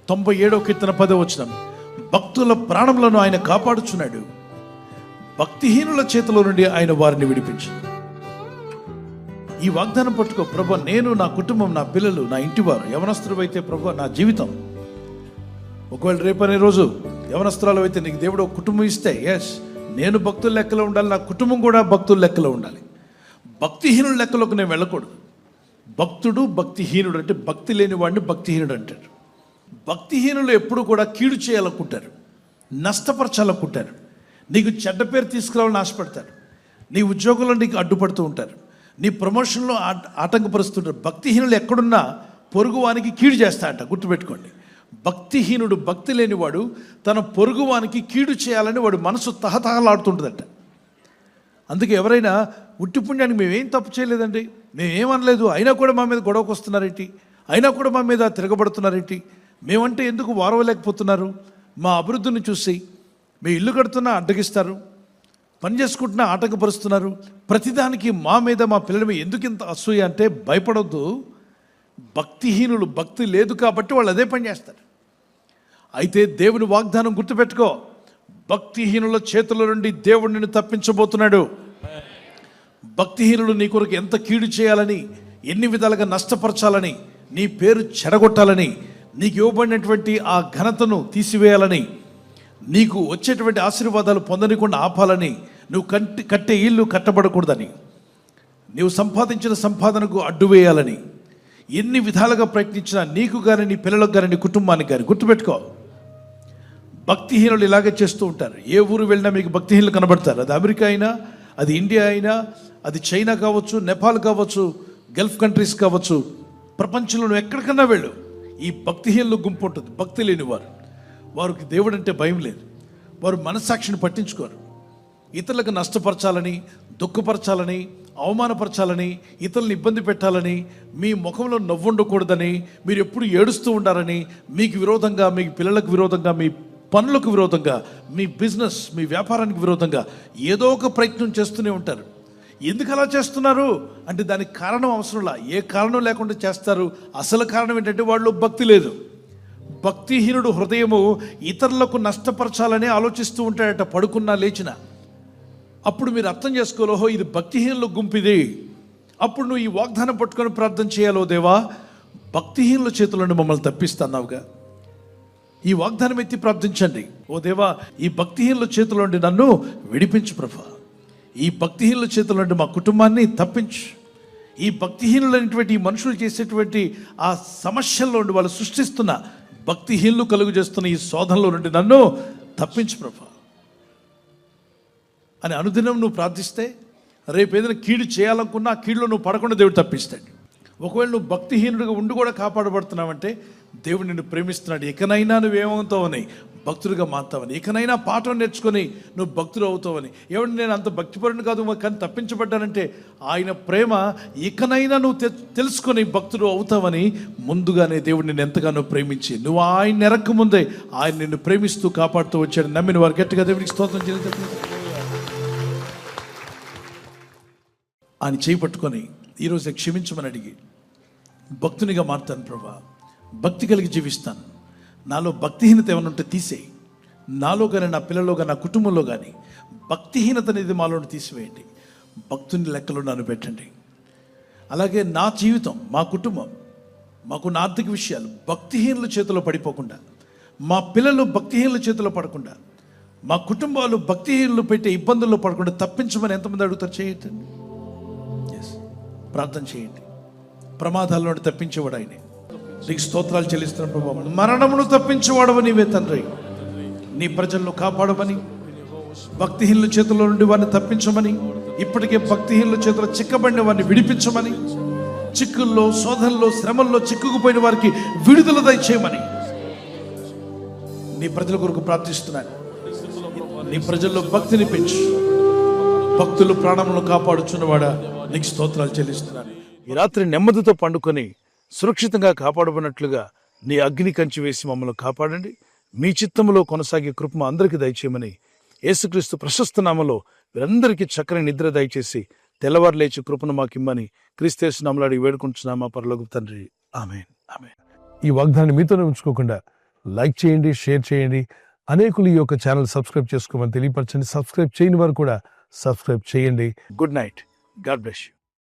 97వ కీర్తన 10వ వచనం, భక్తుల ప్రాణములను ఆయన కాపాడుచున్నాడు, భక్తిహీనుల చేతిలో నుండి ఆయన వారిని విడిపించు. ఈ వాగ్దానం పట్టుకో. ప్రభు, నేను, నా కుటుంబం, నా పిల్లలు, నా ఇంటివారు యవనస్తులు అయితే ప్రభు నా జీవితం. ఒకవేళ రేపనే రోజు యవనస్తురాలు అయితే నీకు దేవుడు ఒక కుటుంబం ఇస్తే, ఎస్, నేను భక్తుల లెక్కలో ఉండాలి, నా కుటుంబం కూడా భక్తుల లెక్కలో ఉండాలి. భక్తిహీనుల లెక్కలోకి నేను వెళ్ళకూడదు. భక్తుడు భక్తిహీనుడు అంటే భక్తి లేని వాడిని భక్తిహీనుడు అంటారు. భక్తిహీనులు ఎప్పుడు కూడా కీడు చేయాలనుకుంటారు, నష్టపరచాలనుకుంటారు, నీకు చెడ్డ పేరు తీసుకురావాలని ఆశపడతారు, నీ ఉద్యోగంలో నీకు అడ్డుపడుతూ ఉంటారు, నీ ప్రమోషన్లో ఆటంకపరుస్తుంటారు. భక్తిహీనులు ఎక్కడున్నా పొరుగువానికి కీడు చేస్తాడట. గుర్తుపెట్టుకోండి, భక్తిహీనుడు, భక్తి లేనివాడు తన పొరుగువానికి కీడు చేయాలని వాడు మనసు తహతహలాడుతుంటుందట. అందుకే ఎవరైనా ఉట్టి పుణ్యానికి మేమేం తప్పు చేయలేదండి, మేమేమనలేదు, అయినా కూడా మా మీద గొడవకు వస్తున్నారేంటి, అయినా కూడా మా మీద తిరగబడుతున్నారేంటి, మేమంటే ఎందుకు వారవలేకపోతున్నారు, మా అభివృద్ధిని చూసి మీ ఇల్లు కడుతున్నా అడ్డగిస్తారు, పని చేసుకుంటున్నా ఆటంకపరుస్తున్నారు, ప్రతిదానికి మా మీద, మా పిల్లల మీద ఎందుకు ఇంత అసూయ అంటే భయపడొద్దు. భక్తిహీనులు, భక్తి లేదు కాబట్టి వాళ్ళు అదే పని చేస్తారు. అయితే దేవుని వాగ్దానం గుర్తుపెట్టుకో, భక్తిహీనుల చేతుల నుండి దేవుడు నిన్ను తప్పించబోతున్నాడు. భక్తిహీనులు నీ కొరకు ఎంత కీడు చేయాలని, ఎన్ని విధాలుగా నష్టపరచాలని, నీ పేరు చెడగొట్టాలని, నీకు ఇవ్వబడినటువంటి ఆ ఘనతను తీసివేయాలని, నీకు వచ్చేటువంటి ఆశీర్వాదాలు పొందనీయకుండా ఆపాలని, నువ్వు కట్టే ఇల్లు కట్టబడకూడదని, నీవు సంపాదించిన సంపాదనకు అడ్డు వేయాలని ఎన్ని విధాలుగా ప్రయత్నించినా నీకు కానీ, నీ పిల్లలకు కానీ, నీ కుటుంబానికి కానీ, గుర్తుపెట్టుకో, భక్తిహీనులు ఇలాగే చేస్తూ ఉంటారు. ఏ ఊరు వెళ్ళినా మీకు భక్తిహీనులు కనబడతారు. అది అమెరికా అయినా, అది ఇండియా అయినా, అది చైనా కావచ్చు, నేపాల్ కావచ్చు, గల్ఫ్ కంట్రీస్ కావచ్చు, ప్రపంచంలో నువ్వు ఎక్కడికన్నా వెళ్ళు, ఈ భక్తిహీనులు గుంపు ఉంటుంది. భక్తి లేని వారికి దేవుడు అంటే భయం లేదు. వారు మనస్సాక్షిని పట్టించుకోరు. ఇతరులకు నష్టపరచాలని, దుఃఖపరచాలని, అవమానపరచాలని, ఇతరులను ఇబ్బంది పెట్టాలని, మీ ముఖంలో నవ్వు ఉండకూడదని, మీరు ఎప్పుడు ఏడుస్తూ ఉండాలని, మీకు విరోధంగా, మీ పిల్లలకు విరోధంగా, మీ పనులకు విరోధంగా, మీ బిజినెస్, మీ వ్యాపారానికి విరోధంగా ఏదో ఒక ప్రయత్నం చేస్తూనే ఉంటారు. ఎందుకు అలా చేస్తున్నారు అంటే దానికి కారణం అవసరంలా, ఏ కారణం లేకుండా చేస్తారు. అసలు కారణం ఏంటంటే వాళ్ళు భక్తి లేదు. భక్తిహీనుడు హృదయము ఇతరులకు నష్టపరచాలని ఆలోచిస్తూ ఉంటాడట, పడుకున్నా లేచినా. అప్పుడు మీరు అర్థం చేసుకోలేహో ఇది భక్తిహీనుల గుంపిది. అప్పుడు నువ్వు ఈ వాగ్దానం పట్టుకొని ప్రార్థన చేయాలో, దేవా భక్తిహీనుల చేతుల నుండి మమ్మల్ని తప్పిస్తున్నావుగా, ఈ వాగ్దానం ఎత్తి ప్రార్థించండి. ఓ దేవా, ఈ భక్తిహీనుల చేతుల నుండి నన్ను విడిపించు ప్రభా, ఈ భక్తిహీనుల చేతుల నుండి మా కుటుంబాన్ని తప్పించు, ఈ భక్తిహీనులైనటువంటి ఈ మనుషులు చేసేటువంటి ఆ సమస్యల్లో నుండి, వాళ్ళు సృష్టిస్తున్న భక్తిహీనులు కలుగు చేస్తున్న ఈ శోధనలో నుండి నన్ను తప్పించు ప్రభా అని అనుదినం నువ్వు ప్రార్థిస్తే, రేపు ఏదైనా కీడు చేయాలనుకున్నా ఆ కీడులో నువ్వు పడకుండా దేవుడు తప్పిస్తాడు. ఒకవేళ నువ్వు భక్తిహీనుడిగా ఉండి కూడా కాపాడబడుతున్నావంటే దేవుడు నిన్ను ప్రేమిస్తున్నాడు. ఇకనైనా నువ్వేమవుతావని, భక్తుడిగా మారుతావని, ఇకనైనా పాఠం నేర్చుకొని నువ్వు భక్తుడు అవుతావని. ఎవరిని నేను అంత భక్తిపరుని కాదు కానీ తప్పించబడ్డానంటే ఆయన ప్రేమ ఇకనైనా నువ్వు తెలుసుకొని భక్తుడు అవుతావని ముందుగానే దేవుడు నిన్ను ఎంతగానో ప్రేమించి, నువ్వు ఆయన ఎరక్క ముందే ఆయన నిన్ను ప్రేమిస్తూ కాపాడుతూ వచ్చాడు. నమ్మిన వారు గట్టిగా దేవుడికి స్తోత్రం చేయాలి. ఆయన చేయి పట్టుకొని ఈరోజు క్షమించమని అడిగి, భక్తునిగా మారుతాను ప్రభా, భక్తి కలిగి జీవిస్తాను, నాలో భక్తిహీనత ఏమైనా ఉంటే తీసేయి, నాలో కానీ, నా పిల్లల్లో కానీ, నా కుటుంబంలో కానీ భక్తిహీనత అనేది మాలో తీసివేయండి, భక్తుని లెక్కలో నన్ను పెట్టండి. అలాగే నా జీవితం, మా కుటుంబం, మాకున్న ఆర్థిక విషయాలు భక్తిహీనుల చేతిలో పడిపోకుండా, మా పిల్లలు భక్తిహీనుల చేతిలో పడకుండా, మా కుటుంబాలు భక్తిహీనులు పెట్టే ఇబ్బందుల్లో పడకుండా తప్పించమని ఎంతమంది అడుగుతారు? చేయండి, ప్రార్థన చేయండి. ప్రమాదాల నుండి తప్పించేవాడు ఆయనే. నీకు స్తోత్రాలు చెల్లిస్తున్న ప్రభావం, మరణమును తప్పించేవాడవ నీవే తండ్రి. నీ ప్రజలను కాపాడమని, భక్తిహీనుల చేతుల్లో నుండి వారిని తప్పించమని, ఇప్పటికే భక్తిహీనుల చేతుల్లో చిక్కబడిన వారిని విడిపించమని, చిక్కుల్లో, శోధనలో, శ్రమల్లో చిక్కుకుపోయిన వారికి విడుదల దయచేయమని నీ ప్రజల కొరకు ప్రార్థిస్తున్నాను. నీ ప్రజల్లో భక్తిని పెంచు, భక్తులు ప్రాణములను కాపాడుచున్నవాడా నీకు స్తోత్రాలు చెల్లిస్తున్నాను. ఈ రాత్రి నెమ్మదితో పండుకొని సురక్షితంగా కాపాడబడినట్లుగా నీ అగ్ని కంచి వేసి మమ్మల్ని కాపాడండి. మీ చిత్తములో కొనసాగే కృప అందరికీ దయచేయమని యేసుక్రీస్తు ప్రశస్త నామములో వీరందరికీ చక్కని నిద్ర దయచేసి తెల్లవారు లేచి కృపను మాకిమ్మని క్రీస్తు నామములో అడిగి వేడుకుంటున్నామా పరలోకపు తండ్రి. ఆమేన్, ఆమేన్. ఈ వాగ్దానాన్ని మీతోనే ఉంచుకోకుండా లైక్ చేయండి, షేర్ చేయండి. అనేకులు ఈ యొక్క ఛానల్ సబ్స్క్రైబ్ చేసుకోమని తెలియపరచండి. సబ్స్క్రైబ్ చేయని వారు కూడా సబ్స్క్రైబ్ చేయండి. Good night. God bless you.